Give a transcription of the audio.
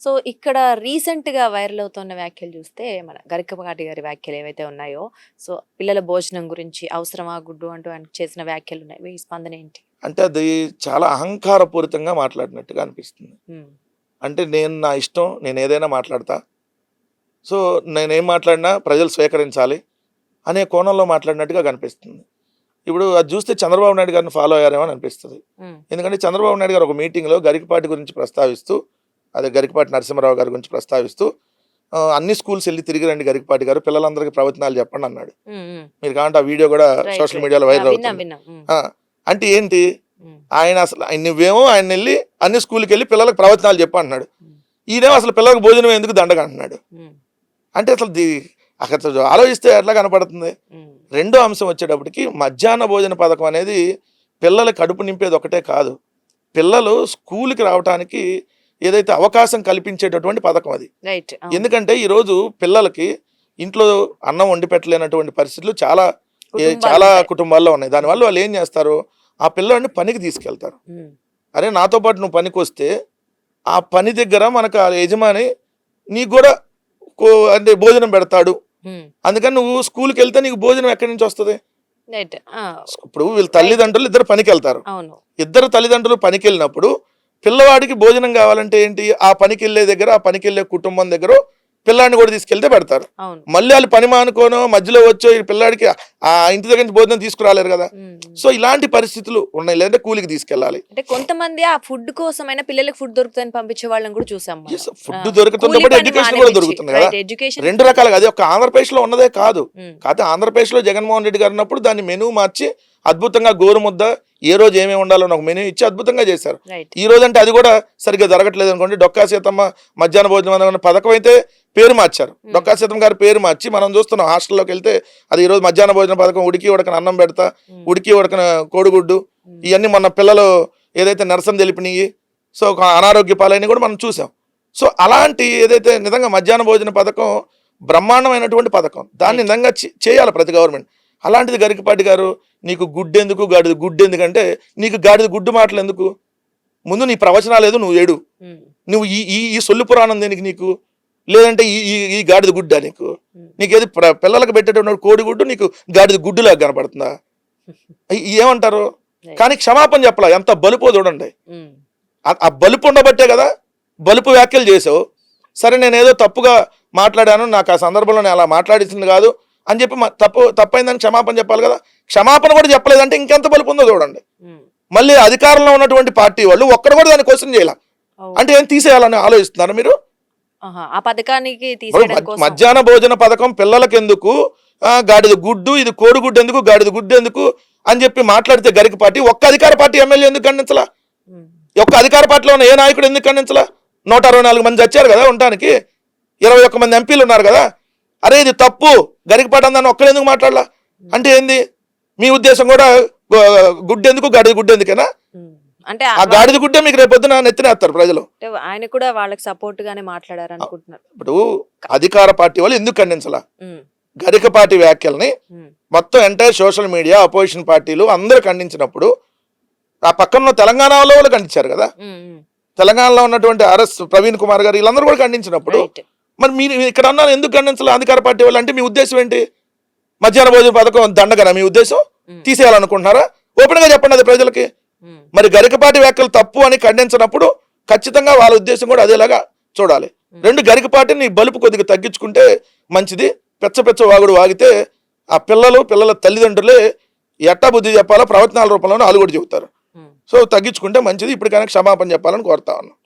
So ఇక్కడ రీసెంట్‌గా viral అవుతున్న వ్యాఖ్యలు చూస్తే మన గరికపాటి గారి వ్యాఖ్యలు ఏవైతే ఉన్నాయో, సో పిల్లల భోజనం గురించి అవసరమా గుడ్డు అంటూ ఆయన చేసిన వ్యాఖ్యలు ఉన్నాయి. మీ స్పందన ఏంటి? అంటే అది చాలా అహంకారపూరితంగా మాట్లాడినట్టుగా అనిపిస్తుంది. హ్మ్. అంటే నేను నా ఇష్టం, నేను ఏదైనా మాట్లాడతా. సో నేనేం మాట్లాడినా ప్రజలు స్వీకరించాలి అనే కోణంలో మాట్లాడినట్టుగా కనిపిస్తుంది. ఇప్పుడు అది చూస్తే చంద్రబాబు నాయుడు గారిని ఫాలో అయ్యారేమో అని అనిపిస్తుంది. హ్మ్. ఎందుకంటే చంద్రబాబు నాయుడు గారు ఒక మీటింగ్‌లో గరికపాటి గురించి ప్రస్తావిస్తూ, అదే గరికపాటి నరసింహారావు గారి గురించి ప్రస్తావిస్తూ అన్ని స్కూల్స్ వెళ్ళి తిరిగి రండి గరికపాటి గారు, పిల్లలందరికీ ప్రవచనాలు చెప్పండి అన్నాడు. హ్మ్. హ్మ్. మీరు కావాలంటే ఆ వీడియో కూడా రైట్. Social right. మీడియాలో వైరల్ విన్నాం. అవుతుంది. విన్నాం. హ్మ్. ఆ, అంటే ఏంటి, హ్మ్. ఆయన అసలు నువ్వేమో ఆయన వెళ్ళి అన్ని స్కూల్కి వెళ్ళి పిల్లలకు ప్రవచనాలు చెప్పు అంటున్నాడు. హ్మ్. ఈయనేమో అసలు పిల్లలకు భోజనం ఎందుకు దండగ అంటున్నాడు. హ్మ్. అంటే అసలు అసలు ఆలోచిస్తే ఎట్లా కనపడుతుంది. హ్మ్. రెండో అంశం వచ్చేటప్పటికి మధ్యాహ్న భోజన పథకం అనేది పిల్లల కడుపు నింపేది ఒకటే కాదు, పిల్లలు స్కూల్కి రావడానికి ఏదైతే అవకాశం కల్పించేటటువంటి పథకం అది. రైట్. ఎందుకంటే ఈరోజు పిల్లలకి ఇంట్లో అన్నం వండి పెట్టలేనటువంటి పరిస్థితులు చాలా కుటుంబాలు ఉంటాయి. కుటుంబాల్లో ఉన్నాయి. దానివల్ల వాళ్ళు ఏం చేస్తారు, ఆ పిల్లాడిని పనికి తీసుకెళ్తారు. హ్మ్. అరే నాతో పాటు నువ్వు పనికి వస్తే ఆ పని దగ్గర మనకు ఆ యజమాని నీకు కూడా అంటే భోజనం పెడతాడు. హ్మ్. అందుకని నువ్వు స్కూల్కి వెళ్తే నీకు భోజనం ఎక్కడి నుంచి వస్తుంది. రైట్. ఆ! ఇప్పుడు వీళ్ళ రైట్. తల్లిదండ్రులు ఇద్దరు పనికి వెళ్తారు. అవును. ఇద్దరు తల్లిదండ్రులు పనికి వెళ్ళినప్పుడు పిల్లవాడికి భోజనం కావాలంటే ఏంటి, ఆ పనికి వెళ్ళే దగ్గర, ఆ పనికి వెళ్ళే కుటుంబం దగ్గర పిల్లాడిని కూడా తీసుకెళ్తే పెడతారు. అవును. మళ్ళీ వాళ్ళు పని మానుకోనో మధ్యలో వచ్చో ఈ పిల్లాడికి ఆ ఇంటి దగ్గర నుంచి భోజనం తీసుకురాలేరు కదా. హ్మ్. సో ఇలాంటి పరిస్థితులు ఉన్నాయి. లేదంటే కూలికి తీసుకెళ్ళాలి. అంటే కొంతమంది ఆ ఫుడ్ కోసమైనా పిల్లలకి ఫుడ్ దొరుకుతుందని పంపించే వాళ్ళని కూడా చూసాం మనం. ఫుడ్ దొరుకుతుంది కూలి పాటు పని ఎడ్యుకేషన్ కూడా మానేపించి. దొరుకుతుంది కదా. రైట్. ఎడ్యుకేషన్ రెండు రకాలుగా, అది ఒక ఆంధ్రప్రదేశ్లో ఉన్నదే కాదు. హ్మ్. కాకపోతే ఆంధ్రప్రదేశ్లో జగన్మోహన్ రెడ్డి గారు ఉన్నప్పుడు దాన్ని మెనూ మార్చి అద్భుతంగా గోరుముద్ద ఏ రోజు ఏమేమి ఉండాలని ఒక మెనూ ఇచ్చి అద్భుతంగా చేశారు. రైట్. ఈ రోజు అంటే అది కూడా సరిగ్గా జరగట్లేదు అనుకోండి. డొక్కా సీతమ్మ మధ్యాహ్న భోజనం అనే పథకం అయితే పేరు మార్చారు. డొక్కా సీతమ్మ గారి పేరు మార్చి మనం చూస్తున్నాం. హాస్టల్లోకి వెళ్తే అది ఈరోజు మధ్యాహ్న భోజన పథకం, ఉడికి ఉడకన అన్నం పెడతా, ఉడికి ఉడకన కోడిగుడ్డు, ఇవన్నీ మొన్న పిల్లలు ఏదైతే నిరసన తెలిపినాయి, సో ఒక అనారోగ్య పాలైన కూడా మనం చూసాం. సో అలాంటి ఏదైతే నిజంగా మధ్యాహ్న భోజన పథకం బ్రహ్మాండమైనటువంటి పథకం, దాన్ని నిజంగా చేయాలి ప్రతి గవర్నమెంట్. అలాంటిది గరికపాటి గారు నీకు గుడ్డెందుకు గాడిద గుడ్డు ఎందుకంటే, నీకు గాడిద గుడ్డు మాటలు ఎందుకు, ముందు నీ ప్రవచనాలు లేదు, నువ్వు ఏడు, నువ్వు ఈ ఈ ఈ సొల్లు పురాణం దేనికి నీకు, లేదంటే ఈ ఈ ఈ గాడిద గుడ్డా నీకు, నీకేది పిల్లలకు పెట్టేటువంటి కోడిగుడ్డు నీకు గాడిద గుడ్డులాగా కనపడుతుందా, ఏమంటారు. కానీ క్షమాపణ చెప్పలా, ఎంత బలుపో చూడండి. ఆ బలుపు ఉండబట్టే కదా బలుపు వ్యాఖ్యలు చేసావు. సరే నేను ఏదో తప్పుగా మాట్లాడాను, నాకు ఆ సందర్భంలో నేను అలా మాట్లాడించింది కాదు అని చెప్పి తప్పైందని క్షమాపణ చెప్పాలి కదా. క్షమాపణ కూడా చెప్పలేదంటే ఇంకెంత బలుపు ఉందో చూడండి. మళ్ళీ అధికారంలో ఉన్నటువంటి పార్టీ వాళ్ళు ఒక్కరు కూడా దాన్ని క్వశ్చన్ చేయాల అంటే ఏం తీసేయాలని ఆలోచిస్తున్నారు మీరు. ఆ పథకానికి మధ్యాహ్న భోజన పథకం పిల్లలకి ఎందుకు, గాడిద గుడ్డు, ఇది కోడిగుడ్డు ఎందుకు, గాడిద గుడ్డు ఎందుకు అని చెప్పి మాట్లాడితే గరికపాటి ఒక్క అధికార పార్టీ ఎమ్మెల్యే ఎందుకు ఖండించలా, ఒక్క అధికార పార్టీలో ఉన్న ఏ నాయకుడు ఎందుకు ఖండించలా. 164 మంది వచ్చారు కదా ఉండటానికి, 21 మంది ఎంపీలు ఉన్నారు కదా. అరే ఇది తప్పు, గరికపాటి అందాన్ని ఒక్కరు ఎందుకు మాట్లాడలా అంటే ఏంది మీ ఉద్దేశం కూడా, గుడ్డు ఎందుకు గాడిద గుడ్డు ఎందుకేనా, అంటే ఆ గాడిద గుడ్డే మీకు రేపొద్దున నెత్తినేస్తారు ప్రజలు. ఆయన కూడా వాళ్ళకి సపోర్ట్ గానే మాట్లాడారు అనుకుంటున్నారు. ఇప్పుడు అధికార పార్టీ వాళ్ళు ఎందుకు ఖండించలా గరికపాటి వ్యాఖ్యల్ని, మొత్తం ఎంటైర్ సోషల్ మీడియా అపోజిషన్ పార్టీలు అందరూ ఖండించినప్పుడు ఆ పక్కన తెలంగాణలో వాళ్ళు ఖండించారు కదా. తెలంగాణలో ఉన్నటువంటి ఆర్ఎస్ ప్రవీణ్ కుమార్ గారు వీళ్ళందరూ కూడా ఖండించినప్పుడు మరి మీరు ఇక్కడ అన్నారు ఎందుకు ఖండించాలి అధికార పార్టీ వాళ్ళు అంటే, మీ ఉద్దేశం ఏంటి, మధ్యాహ్న భోజన పథకం దండగనా మీ ఉద్దేశం, తీసేయాలనుకుంటున్నారా, ఓపెన్ గా చెప్పండి అది ప్రజలకి. మరి గరికపాటి వ్యాఖ్యలు తప్పు అని ఖండించినప్పుడు ఖచ్చితంగా వాళ్ళ ఉద్దేశం కూడా అదేలాగా చూడాలి. రెండు, గరికపాటిని బలుపు కొద్దిగా తగ్గించుకుంటే మంచిది. పెచ్చ వాగుడు వాగితే ఆ పిల్లల తల్లిదండ్రులే ఎట్టా బుద్ధి చెప్పాలో ప్రవచనాల రూపంలోనే వాళ్ళు కూడా చెబుతారు. సో తగ్గించుకుంటే మంచిది. ఇప్పటికైనా క్షమాపణ చెప్పాలని కోరుతా ఉన్నాం.